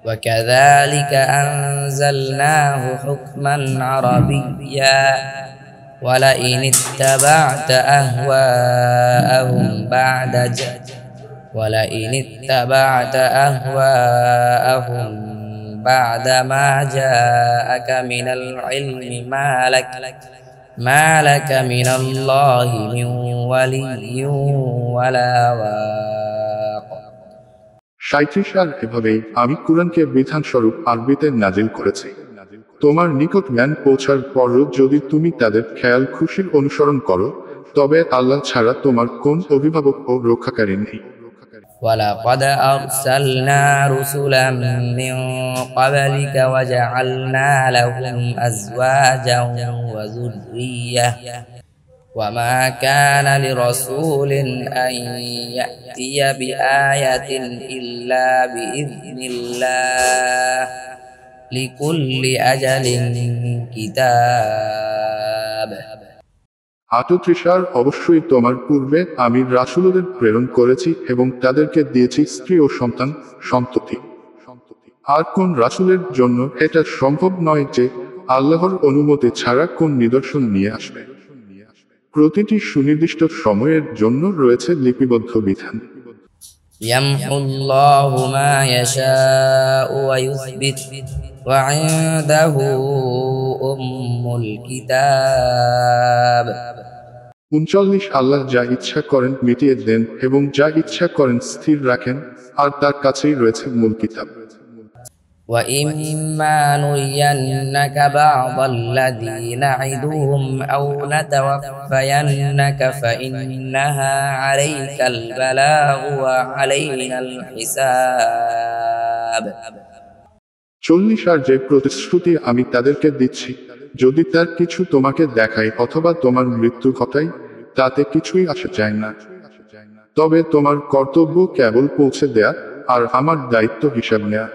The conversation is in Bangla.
وكذلك أنزلناه حكما عربيا ولئن اتبعت أهواءهم بعد ما جاءك من العلم ما لك من الله من ولي ولا واق ৩৭ সাল এভাবেই আমি কুরআনকে বিধানস্বরূপ আরবিতে নাজিল করেছি। তোমার নিকট জ্ঞান পৌঁছার পরও যদি তুমি তাদের খেয়াল খুশির অনুসরণ করো, তবে আল্লাহ ছাড়া তোমার কোন অভিভাবক ও রক্ষাকারী নেই। ولقد أرسلنا رسلا من قبلك وجعلنا لهم أزواجا وذرية وما كان لرسول أن يأتي بآية إلا بإذن الله لكل أجل كتاب ৩৮ সাল অবশ্যই তোমার পূর্বে আমি রাসূলদের প্রেরণ করেছি এবং তাদেরকে দিয়েছি স্ত্রী ও সন্ততি। আর কোন রাসূলের জন্য এটা সম্ভব নয় যে আল্লাহর অনুমতি ছাড়া কোন নিদর্শন নিয়ে আসবে। প্রতিটি সুনির্দিষ্ট সময়ের জন্য রয়েছে লিপিবদ্ধ বিধান। يمحو الله ما يشاء ويثبت وعنده أم الكتاب ৩৯ আল্লাহ যা ইচ্ছা করেন মিটিয়ে দেন এবং যা ইচ্ছা করেন স্থির রাখেন, আর তার কাছেই রয়েছে মূল কিতাব। وإما نرينك بعض الذي نعدهم أو نتوفينك فإنها عليك البلاغ وعلينا الحساب ৪০ আর যে প্রতিশ্রুতি আমি তাদেরকে দিচ্ছি, যদি তার কিছু তোমাকে দেখাই অথবা তোমার মৃত্যু ঘটাই, তাতে কিছুই আসে যায় না। তবে তোমার কর্তব্য কেবল পৌঁছে দেয়া আর আমার দায়িত্ব হিসাব নেয়া।